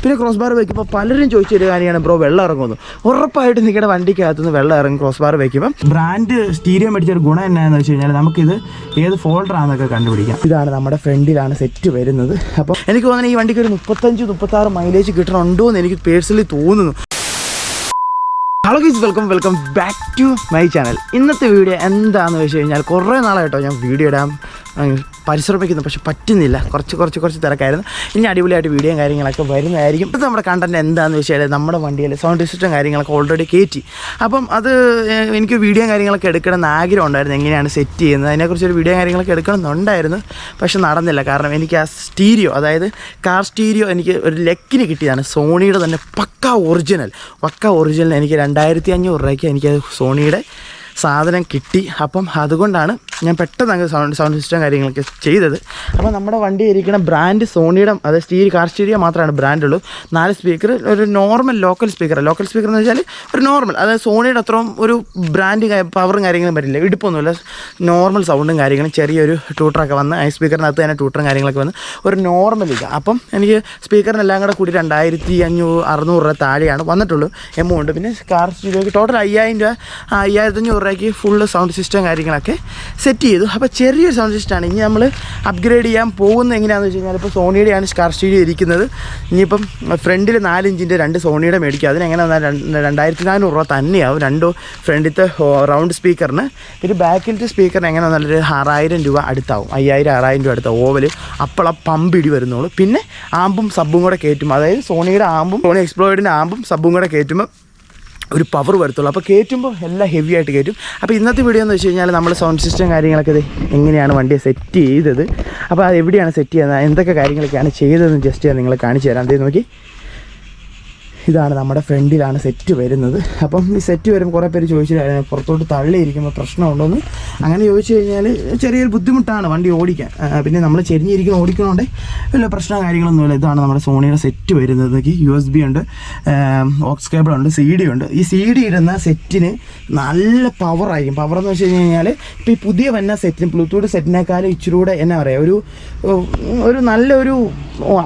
പിന്നെ cross bar വയ്ക്കുമ്പോൾ പലരും ചോദിച്ചൊരു കാര്യമാണ് ബ്രോ വെള്ളം ഇറങ്ങുമെന്ന്. ഉറപ്പായിട്ട് നിങ്ങളുടെ വണ്ടിക്കകത്തുനിന്ന് വെള്ളം ഇറങ്ങും ക്രോസ് ബാർ വയ്ക്കുമ്പോൾ. ബ്രാൻഡ് സ്റ്റീരിയോ മേടിച്ചൊരു ഗുണം എന്നാന്ന് വെച്ച് കഴിഞ്ഞാൽ നമുക്കിത് ഏത് ഫോൾഡറാണെന്നൊക്കെ കണ്ടുപിടിക്കാം. ഇതാണ് നമ്മുടെ ഫ്രണ്ടിലാണ് സെറ്റ് വരുന്നത്. അപ്പോൾ എനിക്ക് തോന്നുന്നത് ഈ വണ്ടിക്ക് ഒരു 35-36 മൈലേജ് കിട്ടണുണ്ടോ എന്ന് എനിക്ക് പേഴ്സണലി തോന്നുന്നു. Hello guys, welcome back to my channel. ഇന്നത്തെ വീഡിയോ എന്താണെന്ന് വെച്ച് കഴിഞ്ഞാൽ കുറേ നാളായിട്ടോ ഞാൻ വീഡിയോ ഇടാൻ പരിശ്രമിക്കുന്നു, പക്ഷെ പറ്റുന്നില്ല. കുറച്ച് തിരക്കായിരുന്നു. ഇനി അടിപൊളിയായിട്ട് വീഡിയോയും കാര്യങ്ങളൊക്കെ വരുന്നതായിരിക്കും. ഇത് നമ്മുടെ കണ്ടൻറ്റ് എന്താണെന്ന് വെച്ചാൽ നമ്മുടെ വണ്ടിയിൽ സൗണ്ട് സിസ്റ്റം കാര്യങ്ങളൊക്കെ ഓൾറെഡി കയറ്റി. അപ്പം അത് എനിക്ക് വീഡിയോയും കാര്യങ്ങളൊക്കെ എടുക്കണമെന്ന് ആഗ്രഹം ഉണ്ടായിരുന്നു, എങ്ങനെയാണ് സെറ്റ് ചെയ്യുന്നത് അതിനെക്കുറിച്ചൊരു വീഡിയോ കാര്യങ്ങളൊക്കെ എടുക്കണമെന്നുണ്ടായിരുന്നു. പക്ഷെ നടന്നില്ല. കാരണം എനിക്ക് ആ സ്റ്റീരിയോ, അതായത് കാർ സ്റ്റീരിയോ എനിക്ക് ഒരു ലെക്കിന് കിട്ടിയതാണ്. സോണിയുടെ തന്നെ പക്ക ഒറിജിനൽ എനിക്ക് 2500 രൂപയ്ക്ക് എനിക്കത് സോണിയുടെ സാധനം കിട്ടി. അപ്പം അതുകൊണ്ടാണ് ഞാൻ പെട്ടെന്ന് അങ്ങ് സൗണ്ട് സിസ്റ്റം കാര്യങ്ങളൊക്കെ ചെയ്തത്. അപ്പോൾ നമ്മുടെ വണ്ടി ഇരിക്കുന്ന ബ്രാൻഡ് സോണിയുടെ, അതായത് കാർ സ്റ്റീരിയോ മാത്രമാണ് ബ്രാൻഡുള്ളൂ. 4 സ്പീക്കർ, ഒരു നോർമൽ ലോക്കൽ സ്പീക്കർ എന്ന് വെച്ചാൽ ഒരു നോർമൽ, അതായത് സോണിയുടെ അത്രയും ഒരു ബ്രാൻഡ് പവറും കാര്യങ്ങളും വരില്ല, ഇടുപ്പൊന്നുമില്ല. നോർമൽ സൗണ്ടും കാര്യങ്ങളും, ചെറിയൊരു ട്യൂട്ടറൊക്കെ വന്ന് ആ സ്പീക്കറിനകത്ത് തന്നെ ട്യൂട്ടറും കാര്യങ്ങളൊക്കെ വന്ന് ഒരു നോർമൽ ഇല്ല. അപ്പം എനിക്ക് സ്പീക്കറിനെല്ലാം കൂടെ കൂടി 2500-600 രൂപ താഴെയാണ് വന്നിട്ടുള്ളൂ എമൗണ്ട്. പിന്നെ കാർ സ്റ്റീരിയോയ്ക്ക് ടോട്ടൽ 5000 രൂപ, 5500 രൂപയ്ക്ക് ഫുള്ള് സൗണ്ട് സിസ്റ്റം കാര്യങ്ങളൊക്കെ സെറ്റ് ചെയ്തു. അപ്പോൾ ചെറിയൊരു സൗണ്ട് സിസ്റ്റമാണ്. ഇനി നമ്മൾ അപ്ഗ്രേഡ് ചെയ്യാൻ പോകുന്നത് എങ്ങനെയാണെന്ന് വെച്ച് കഴിഞ്ഞാൽ, ഇപ്പോൾ സോണിയുടെയാണ് കാർ സ്റ്റീരിയോ ഇരിക്കുന്നത്. ഇനിയിപ്പം ഫ്രണ്ടിൽ 4 ഇഞ്ചിൻ്റെ 2 സോണിയുടെ മേടിക്കുക. അതിനെങ്ങനെ വന്നാൽ 2400 രൂപ തന്നെയാവും 2 ഫ്രണ്ടിലത്തെ റൗണ്ട് സ്പീക്കറിന്. പിന്നെ ബാക്കിലത്തെ സ്പീക്കറിന് എങ്ങനെ വന്നാലൊരു 6000 രൂപ അടുത്താവും, 5000-6000 രൂപ അടുത്താവും ഓവൽ. അപ്പോൾ പമ്പിടി വരുന്നുള്ളൂ. പിന്നെ ആമ്പും സബ്ബും കൂടെ കയറ്റും, അതായത് സോണിയുടെ ആമ്പും സോണി എക്സ്പ്ലോയിഡിൻ്റെ ആമ്പും സബ്ബും കൂടെ കയറ്റുമ്പോൾ ഒരു പവർ വരത്തുള്ളൂ. അപ്പോൾ കയറ്റുമ്പോൾ എല്ലാം ഹെവി ആയിട്ട് കയറ്റും. അപ്പോൾ ഇന്നത്തെ വീഡിയോ എന്ന് വെച്ച് കഴിഞ്ഞാൽ നമ്മൾ സൗണ്ട് സിസ്റ്റം കാര്യങ്ങളൊക്കെ എങ്ങനെയാണ് വണ്ടിയെ സെറ്റ് ചെയ്തത്, അപ്പോൾ അത് എവിടെയാണ് സെറ്റ് ചെയ്യുന്നത്, എന്തൊക്കെ കാര്യങ്ങളൊക്കെയാണ് ചെയ്തതെന്ന് ജസ്റ്റ് ഞാൻ നിങ്ങളെ കാണിച്ചു തരാം. അതേ നോക്കി, ഇതാണ് നമ്മുടെ ഫ്രണ്ടിലാണ് സെറ്റ് വരുന്നത്. അപ്പം ഈ സെറ്റ് വരുമ്പോൾ കുറേ പേര് ചോദിച്ചിട്ടായിരുന്നു പുറത്തോട്ട് തള്ളിയിരിക്കുമ്പോൾ പ്രശ്നമുണ്ടോയെന്ന്. അങ്ങനെ ചോദിച്ചു കഴിഞ്ഞാൽ ചെറിയൊരു ബുദ്ധിമുട്ടാണ് വണ്ടി ഓടിക്കാൻ. പിന്നെ നമ്മൾ ചെരിഞ്ഞിരിക്കുന്ന ഓടിക്കണോണ്ടേ വലിയ പ്രശ്നമോ കാര്യങ്ങളൊന്നുമില്ല. ഇതാണ് നമ്മുടെ സോണിയുടെ സെറ്റ് വരുന്നത്. USB ഉണ്ട്, ഓക്സ് കേബിൾ ഉണ്ട്, CD ഉണ്ട്. ഈ CD ഇടുന്ന സെറ്റിന് നല്ല പവറായിരിക്കും. പവർ എന്ന് വെച്ച് കഴിഞ്ഞാൽ ഇപ്പോൾ ഈ പുതിയ വന്ന സെറ്റിന് ബ്ലൂടൂത്ത് സെറ്റിനേക്കാളും ഇച്ചിരി കൂടെ എന്നാ പറയുക, ഒരു നല്ലൊരു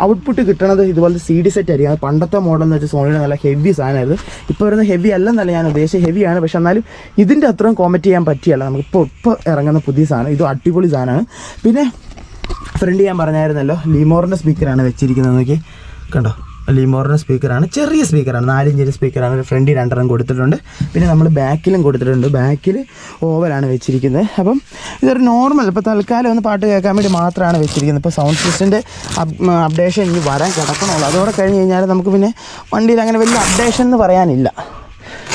ഔട്ട്പുട്ട് കിട്ടണത് ഇതുപോലത്തെ CD സെറ്റ് ആയിരിക്കും. അത് പണ്ടത്തെ മോഡൽ എന്ന് വെച്ചാൽ സോണിയുടെ നല്ല ഹെവി സാധനമായിരുന്നു. ഇപ്പോൾ വരുന്ന ഹെവി അല്ലെന്നല്ല ഞാൻ ഉദ്ദേശിച്ചത്, ഹെവിയാണ്. പക്ഷെ എന്നാലും ഇതിൻ്റെ അത്രയും കോമ്പറ്റ് ചെയ്യാൻ പറ്റിയല്ല നമുക്കിപ്പോൾ ഇറങ്ങുന്ന പുതിയ സാധനം. ഇത് അടിപൊളി സാധനമാണ്. പിന്നെ ഫ്രണ്ട് ഞാൻ പറഞ്ഞായിരുന്നല്ലോ, ലിമോറിൻ്റെ സ്പീക്കറാണ് വെച്ചിരിക്കുന്നത്. നോക്കി കണ്ടോ, ലിമോറിൻ്റെ സ്പീക്കറാണ്, ചെറിയ സ്പീക്കറാണ്, 4 ഇഞ്ചിൻ്റെ സ്പീക്കറാണ്. ഫ്രണ്ടിൽ 2 കൊടുത്തിട്ടുണ്ട്. പിന്നെ നമ്മൾ ബാക്കിലും കൊടുത്തിട്ടുണ്ട്. ബാക്കിൽ ഓവലാണ് വെച്ചിരിക്കുന്നത്. അപ്പം ഇതൊരു നോർമൽ, ഇപ്പോൾ തൽക്കാലം ഒന്ന് പാട്ട് കേൾക്കാൻ വേണ്ടി മാത്രമാണ് വെച്ചിരിക്കുന്നത്. ഇപ്പോൾ സൗണ്ട് സിസ്റ്റത്തിൻ്റെ അപ്ഡേഷൻ ഇനി വരാൻ കിടക്കണുള്ളൂ. അതോടെ കഴിഞ്ഞ് കഴിഞ്ഞാൽ നമുക്ക് പിന്നെ വണ്ടിയിൽ അങ്ങനെ വലിയ അപ്ഡേഷൻ എന്ന് പറയാനില്ല.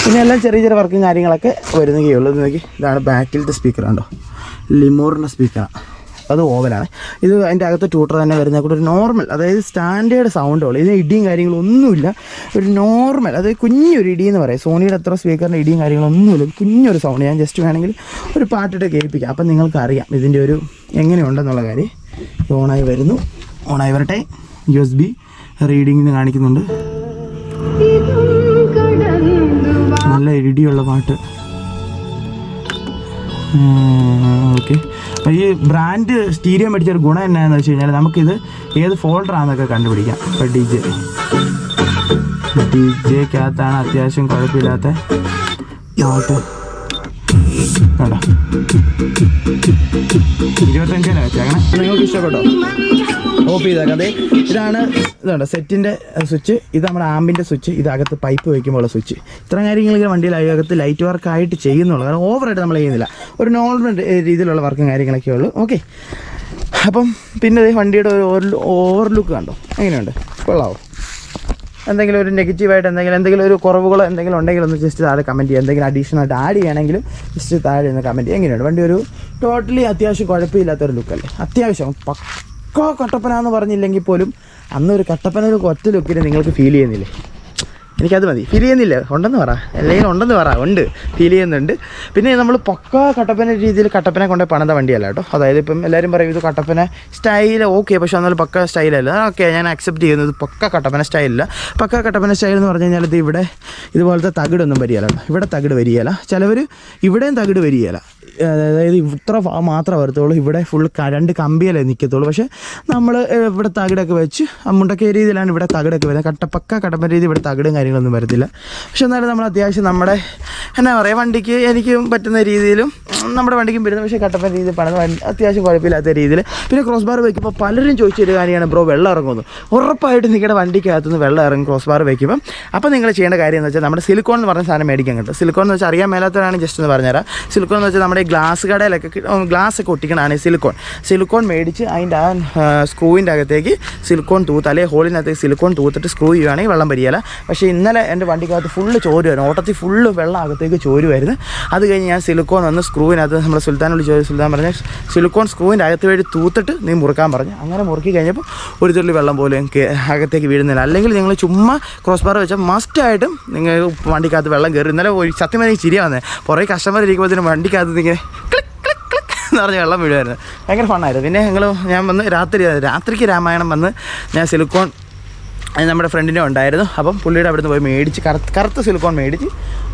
പിന്നെ എല്ലാം ചെറിയ വർക്കും കാര്യങ്ങളൊക്കെ വരുന്നതേയുള്ളൂ. നോക്കി, ഇതാണ് ബാക്കിലത്തെ സ്പീക്കർ കണ്ടോ, ലിമോറിൻ്റെ സ്പീക്കറാണ്, അത് ഓവലാണ്. ഇത് അതിൻ്റെ അകത്ത് ട്യൂട്ടർ തന്നെ വരുന്ന കൂടെ ഒരു നോർമൽ, അതായത് സ്റ്റാൻഡേർഡ് സൗണ്ടുള്ളൂ. ഇതിന് ഇടിയും കാര്യങ്ങളൊന്നുമില്ല, ഒരു നോർമൽ, അതായത് കുഞ്ഞൊരു ഇടിയെന്ന് പറയാം. സോണിയുടെ അത്ര സ്പീക്കറിൻ്റെ ഇടിയും കാര്യങ്ങളൊന്നുമില്ല, കുഞ്ഞൊരു സൗണ്ട്. ഞാൻ ജസ്റ്റ് വേണമെങ്കിൽ ഒരു പാട്ടിട്ട് കേൾപ്പിക്കാം, അപ്പം നിങ്ങൾക്കറിയാം ഇതിൻ്റെ ഒരു എങ്ങനെയുണ്ടെന്നുള്ള കാര്യം. ഓണായി വരുന്നു, ഓണായി വരട്ടെ. USB റീഡിങ്ങിന് കാണിക്കുന്നുണ്ട്. നല്ല ഇടിയുള്ള പാട്ട്. ഓക്കെ. അപ്പോൾ ഈ ബ്രാൻഡ് സ്റ്റീരിയോ മേടിച്ചൊരു ഗുണം എന്നാന്ന് വെച്ച് കഴിഞ്ഞാൽ നമുക്കിത് ഏത് ഫോൾഡറാണെന്നൊക്കെ കണ്ടുപിടിക്കാം. ഇപ്പോൾ DJക്കകത്താണ് അത്യാവശ്യം കുഴപ്പമില്ലാത്ത നോട്ട് കേട്ടോ. 25 വെച്ചേക്കണം. നിങ്ങൾക്ക് ഇഷ്ടപ്പെട്ടോ? ഓഫ് ചെയ്തേക്കാം. അതെ, ഇതാണ് സെറ്റിൻ്റെ സ്വിച്ച്, ഇത് നമ്മുടെ ആമ്പിൻ്റെ സ്വിച്ച്, ഇതകത്ത് പൈപ്പ് വയ്ക്കുമ്പോഴുള്ള സ്വിച്ച്. ഇത്ര കാര്യങ്ങൾ വണ്ടിയിൽ അകത്ത് ലൈറ്റ് വർക്കായിട്ട് ചെയ്യുന്നുള്ളൂ. കാരണം ഓവറായിട്ട് നമ്മൾ ചെയ്യുന്നില്ല, ഒരു നോർമൽ രീതിയിലുള്ള വർക്കും കാര്യങ്ങളൊക്കെ ഉള്ളൂ. ഓക്കെ. അപ്പം പിന്നെ വണ്ടിയുടെ ഒരു ഓവർലുക്ക് കണ്ടോ, എങ്ങനെയുണ്ട്? കൊള്ളാവോ? എന്തെങ്കിലും ഒരു നെഗറ്റീവായിട്ട് എന്തെങ്കിലും ഒരു കുറവുകളോ എന്തെങ്കിലും ഉണ്ടെങ്കിൽ ഒന്ന് ജസ്റ്റ് താഴെ കമൻറ്റ് ചെയ്യുക. എന്തെങ്കിലും അഡീഷണൽ ആയിട്ട് ആഡ് ചെയ്യണമെങ്കിലും ജസ്റ്റ് താഴെ ഒന്ന് കമൻറ്റ് ചെയ്യുക. എങ്ങനെയുണ്ട് വണ്ടി? ഒരു ടോട്ടലി അത്യാവശ്യം കുഴപ്പമില്ലാത്തൊരു ലുക്കല്ലേ? അത്യാവശ്യം പക്കാ കട്ടപ്പനാന്ന് പറഞ്ഞില്ലെങ്കിൽ പോലും അന്നൊരു കട്ടപ്പന ഒരു ഒറ്റ ലുക്കിൽ നിങ്ങൾക്ക് ഫീൽ ചെയ്യുന്നില്ലേ? എനിക്കത് മതി. ഫീൽ ചെയ്യുന്നില്ല? ഉണ്ടെന്ന് പറ, അല്ലെങ്കിൽ ഉണ്ടെന്ന് പറ. ഉണ്ട്, ഫീൽ ചെയ്യുന്നുണ്ട്. പിന്നെ നമ്മൾ പക്ക കട്ടപ്പന രീതിയിൽ കട്ടപ്പന കൊണ്ട് പണിത വണ്ടിയല്ല കേട്ടോ. അതായത് ഇപ്പം എല്ലാവരും പറയും ഇത് കട്ടപ്പന സ്റ്റൈൽ ഓക്കെ, പക്ഷേ എന്നാലും പക്ക സ്റ്റൈലല്ല. ഓക്കെ, ഞാൻ അക്സെപ്റ്റ് ചെയ്യുന്നത് പക്ക കട്ടപ്പന സ്റ്റൈലില്ല. പക്ക കട്ടപ്പന സ്റ്റൈൽ എന്ന് പറഞ്ഞു കഴിഞ്ഞാൽ ഇത് ഇവിടെ ഇതുപോലത്തെ തകിടൊന്നും വരികയില്ല കേട്ടോ. ഇവിടെ തകിട് വരികയില്ല. ചിലവർ ഇവിടെയും തകിട് വരികയില്ല. അതായത് ഇത്ര മാത്രമേ വരത്തുള്ളൂ. ഇവിടെ ഫുൾ 2 കമ്പിയല്ലേ നിൽക്കത്തുള്ളൂ. പക്ഷേ നമ്മൾ ഇവിടെ തകിടൊക്കെ വെച്ച് മുണ്ടക്കേ രീതിയിലാണ് ഇവിടെ തകിടൊക്കെ വരുന്നത്. പക്ക കട്ടപ്പന രീതി ഇവിടെ തകിടും കാര്യങ്ങളൊന്നും വരത്തില്ല. പക്ഷെ എന്നാലും നമ്മൾ അത്യാവശ്യം നമ്മുടെ എന്നാ പറയുക വണ്ടിക്ക് എനിക്കും പറ്റുന്ന രീതിയിലും നമ്മുടെ വണ്ടിക്കും വരുന്നത്. പക്ഷേ കട്ടപ്പന രീതിയിൽ പണിത് അത്യാവശ്യം കുഴപ്പമില്ലാത്ത രീതിയിൽ. പിന്നെ ക്രോസ് ബാർ വയ്ക്കുമ്പോൾ പലരും ചോദിച്ചൊരു കാര്യമാണ്, ബ്രോ വെള്ളം ഇറങ്ങുന്നു. ഉറപ്പായിട്ട് നിങ്ങളുടെ വണ്ടിക്കകത്തുനിന്ന് വെള്ളം ഇറങ്ങും ക്രോസ് ബാർ വയ്ക്കുമ്പം. അപ്പോൾ നിങ്ങൾ ചെയ്യേണ്ട കാര്യം എന്ന് വെച്ചാൽ നമ്മുടെ സിലിക്കോൺ എന്ന് പറഞ്ഞ സാധനം മേടിക്കാൻ കിട്ടും. സിലിക്കോൺ എന്ന് വെച്ചാൽ അറിയാൻ മേലാത്തവരാണ് ജസ്റ്റ് എന്ന് പറഞ്ഞുതരാം. സിലിക്കോൺ എന്ന് വെച്ചാൽ നമ്മുടെ ഗ്ലാസ് കടയിലൊക്കെ ഗ്ലാസ് ഒക്കെ ഒട്ടിക്കണതാണ് സിലിക്കോൺ മേടിച്ച് അതിൻ്റെ സ്ക്രൂവിൻ്റെ അകത്തേക്ക് സിലിക്കോൺ തൂത്ത്, അല്ലെങ്കിൽ ഹോളിനകത്തേക്ക് സിലിക്കോൺ തൂത്തിട്ട് സ്ക്രൂ ചെയ്യുകയാണെങ്കിൽ വെള്ളം വരികയില്ല. പക്ഷേ ഇന്നലെ എൻ്റെ വണ്ടിക്കകത്ത് ഫുള്ള് ചോരുമായിരുന്നു. ഓട്ടത്തിൽ ഫുള്ള് വെള്ളം അകത്തേക്ക് ചോരുമായിരുന്നു. അത് കഴിഞ്ഞ് ഞാൻ സിലിക്കോൺ വന്ന് സ്ക്രൂവിനകത്ത് നമ്മൾ സുൽത്താൻ പറഞ്ഞ സിലിക്കോൺ സ്ക്രൂവിൻ്റെ അകത്ത് വഴി തൂത്തിട്ട് നീ മുറുക്കാൻ പറഞ്ഞു. അങ്ങനെ മുറുക്കി കഴിഞ്ഞപ്പോൾ ഒരു തുള്ളി വെള്ളം പോലും അകത്തേക്ക് വീഴുന്നില്ല. അല്ലെങ്കിൽ നിങ്ങൾ ചുമ്മാ ക്രോസ് ബാർ വെച്ചാൽ മസ്റ്റായിട്ടും നിങ്ങൾ വണ്ടിക്കകത്ത് വെള്ളം കയറി. ഇന്നലെ സത്യം പറഞ്ഞാൽ ചിരിയാ വന്നത്. കുറേ കസ്റ്റമർ ഇരിക്കുമ്പോഴത്തേനും വണ്ടിക്കകത്ത് ഇങ്ങനെ ക്ലിക്ക് ക്ലിക്ക് ക്ലിക്ക് എന്ന് പറഞ്ഞ് വെള്ളം വീഴുമായിരുന്നു. ഭയങ്കര ഫണ്ണായിരുന്നു. പിന്നെ ഞാൻ വന്ന് രാത്രിക്ക് രാമായണം വന്ന് ഞാൻ സിലിക്കോൺ നമ്മുടെ ഫ്രണ്ടിനെ ഉണ്ടായിരുന്നു. അപ്പം പുള്ളിയുടെ അവിടെ നിന്ന് പോയി മേടിച്ച് കറുത്ത സിലിക്കോൺ മേടിച്ച്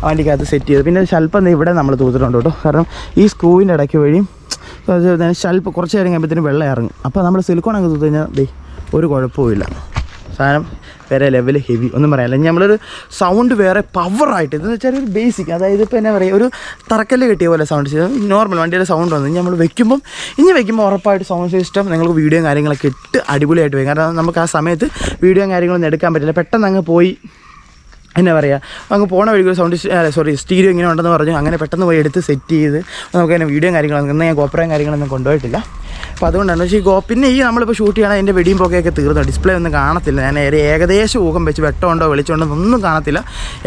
വണ്ടിക്കകത്ത് സെറ്റ് ചെയ്തു. പിന്നെ സ്വല്പം ഇവിടെ നമ്മൾ തൂത്തിട്ടുണ്ട് കേട്ടോ. കാരണം ഈ സ്ക്രൂവിൻ്റെ ഇടയ്ക്ക് വഴിയും സ്വല്പം കുറച്ച് നേരം കഴിയുമ്പോഴത്തേനും വെള്ളം ഇറങ്ങും. അപ്പോൾ നമ്മൾ സിലിക്കോൺ അങ്ങ് തൂത്ത് കഴിഞ്ഞാൽ ഒരു കുഴപ്പമില്ല. സാധനം വേറെ ലെവൽ ഹെവി ഒന്നും പറയാനില്ല. നമ്മളൊരു സൗണ്ട് വേറെ പവറായിട്ട് ഇതെന്ന് വെച്ചാൽ ഒരു ബേസിക്, അതായത് ഇപ്പോൾ എന്നാ പറയുക, ഒരു തറക്കല്ല് കിട്ടിയ പോലെ സൗണ്ട് സിസ്റ്റം നോർമൽ വണ്ടിയുടെ സൗണ്ട് വന്നു നമ്മൾ വെക്കുമ്പോൾ ഉറപ്പായിട്ട് സൗണ്ട് സിസ്റ്റം നിങ്ങൾക്ക് വീഡിയോയും കാര്യങ്ങളൊക്കെ ഇട്ട് അടിപൊളിയായിട്ട് വരും. കാരണം നമുക്ക് ആ സമയത്ത് വീഡിയോയും കാര്യങ്ങളൊന്നും എടുക്കാൻ പറ്റില്ല. പെട്ടെന്ന് അങ്ങ് പോയി എന്നാ പറയുക, അങ്ങ് പോണ വഴിക്ക് സ്റ്റീരിയോ ഇങ്ങനെ ഉണ്ടെന്ന് പറഞ്ഞു. അങ്ങനെ പെട്ടെന്ന് പോയി എടുത്ത് സെറ്റ് ചെയ്ത് നമുക്ക് അതിനെ വീഡിയോയും കാര്യങ്ങളൊന്നും ഞാൻ ഗോപ്രയും കാര്യങ്ങളൊന്നും കൊണ്ടുപോയിട്ടില്ല. അപ്പോൾ അതുകൊണ്ടാണ്. പക്ഷേ പിന്നെ നമ്മളിപ്പോൾ ഷൂട്ട് ചെയ്യണം അതിൻ്റെ വെടിയും പൊക്കെയൊക്കെ തീർന്നു. ഡിസ്പ്ലേ ഒന്നും കാണത്തില്ല. ഞാൻ ഏകദേശം ഊഹം വെച്ച് വെട്ടമുണ്ടോ വെളിച്ചമുണ്ടോ ഒന്നും കാണത്തില്ല.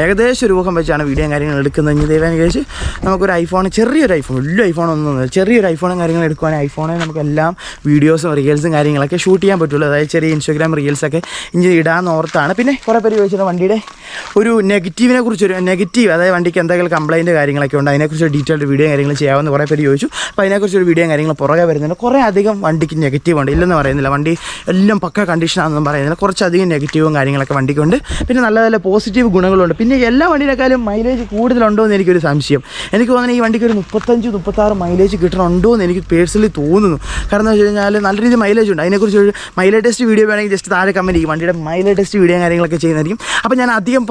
ഏകദേശം ഒരു ഊഹം വെച്ചാണ് വീഡിയോയും കാര്യങ്ങൾ എടുക്കുന്നത്. ഇനി ദൈവം കഴിച്ച് നമുക്കൊരു ഐഫോൺ, ചെറിയൊരു ഐഫോൺ, വലിയ ഐഫോണൊന്നും ചെറിയൊരു ഐഫോണും കാര്യങ്ങളും എടുക്കുവാണെങ്കിൽ ഐഫോണിൽ നമുക്കെല്ലാം വീഡിയോസും റീൽസും കാര്യങ്ങളൊക്കെ ഷൂട്ട് ചെയ്യാൻ പറ്റുള്ളൂ. അതായത് ചെറിയ ഇൻസ്റ്റാഗ്രാം റീൽസൊക്കെ ഇനി ഇടാമെന്ന് ഓർത്താണ്. പിന്നെ കുറേ പേര് ചോദിച്ചത് വണ്ടിയുടെ ഒരു നെഗറ്റീവിനെ കുറിച്ചൊരു നെഗറ്റീവ്, അതായത് വണ്ടിക്ക് എന്തെങ്കിലും കംപ്ലയിൻറ്റ് കാര്യങ്ങളൊക്കെ ഉണ്ട്, അതിനെക്കുറിച്ച് ഡീറ്റെയിൽഡ് വീഡിയോ കാര്യങ്ങൾ ചെയ്യാമെന്ന് കുറേ പേര് ചോദിച്ചു. അപ്പോൾ അതിനെക്കുറിച്ചൊരു വീഡിയോ കാര്യങ്ങൾ പുറകെ വരുന്നുണ്ട്. കുറേ അധികം വണ്ടിക്ക് നെഗറ്റീവ് ഉണ്ട്, ഇല്ലെന്ന് പറയുന്നില്ല. വണ്ടി എല്ലാം പക്ക കണ്ടീഷനാണെന്നും പറയുന്നില്ല. കുറച്ചധികം നെഗറ്റീവും കാര്യങ്ങളൊക്കെ വണ്ടിക്കുണ്ട്. പിന്നെ നല്ല നല്ല പോസിറ്റീവ് ഗുണങ്ങളുണ്ട്. പിന്നെ എല്ലാ വണ്ടിയിലേക്കാളും മൈലേജ് കൂടുതലുണ്ടോ എന്ന് എനിക്കൊരു സംശയം. എനിക്ക് തോന്നുന്നത് ഈ വണ്ടിക്ക് ഒരു 35-36 മൈലേജ് കിട്ടണുണ്ടോ എന്ന് എനിക്ക് പേഴ്സണലി തോന്നുന്നു. കാരണം എന്ന് വെച്ച് കഴിഞ്ഞാൽ നല്ല രീതിയിൽ മൈലേജ് ഉണ്ട്. അതിനെക്കുറിച്ച് ഒരു മൈലേജ് ടെസ്റ്റ് വീഡിയോ വേണമെങ്കിൽ ജസ്റ്റ് താഴെ കമൻറ്റ് ചെയ്യും. വണ്ടിയുടെ മൈലേജ് ടെസ്റ്റ് വീഡിയോ കാര്യങ്ങളൊക്കെ ചെയ്യുന്നതായിരിക്കും. അപ്പോൾ ഞാൻ അധികം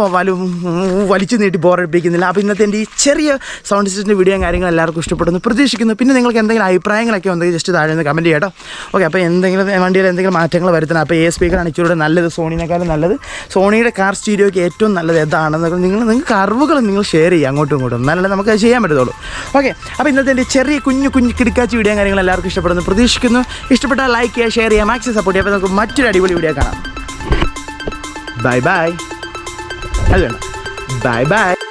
വലിച്ചു നീട്ടി ബോറടിപ്പിക്കുന്നില്ല. അപ്പോൾ ഇന്നത്തെ എൻ്റെ ഈ ചെറിയ സൗണ്ട് സിസ്റ്റത്തിൻ്റെ വീഡിയോ കാര്യങ്ങൾ എല്ലാവർക്കും ഇഷ്ടപ്പെടുന്നു പ്രതീക്ഷിക്കുന്നു. പിന്നെ നിങ്ങൾക്ക് എന്തെങ്കിലും അഭിപ്രായങ്ങളൊക്കെ ഉണ്ടെങ്കിൽ ജസ്റ്റ് താഴെ നിന്ന് കമൻറ്റ് ചെയ്യട്ടോ. ഓക്കെ, അപ്പോൾ എന്തെങ്കിലും വണ്ടിയിൽ എന്തെങ്കിലും മാറ്റങ്ങൾ വരുത്തണം. അപ്പോൾ സ്പീക്കറാണ് ഇച്ചിരി നല്ലത്, സോണിനേക്കാളും നല്ലത്. സോണിയുടെ കാർ സ്റ്റീരിയോയ്ക്ക് ഏറ്റവും നല്ലത് ഏതാണെന്നൊക്കെ നിങ്ങൾക്ക് അറിവുകൾ നിങ്ങൾ ഷെയർ ചെയ്യുക അങ്ങോട്ടും ഇങ്ങോട്ടും, എന്നാലല്ലേ നമുക്ക് അത് ചെയ്യാൻ പറ്റത്തുള്ളൂ. ഓക്കെ, അപ്പോൾ ഇന്നത്തെ എൻ്റെ ചെറിയ കുഞ്ഞു കിടക്കാച്ച് വീഡിയോ കാര്യങ്ങൾ എല്ലാവർക്കും ഇഷ്ടപ്പെടുന്നു പ്രതീക്ഷിക്കുന്നു. ഇഷ്ടപ്പെട്ടാൽ ലൈക്ക് ചെയ്യുക, ഷെയർ ചെയ്യുക, മാക്സിമം സപ്പോർട്ട് ചെയ്യുക. അപ്പോൾ നമുക്ക് മറ്റൊരു അടിപൊളി വീഡിയോ കാണാം. Bye bye. അത് വേണം. Bye bye.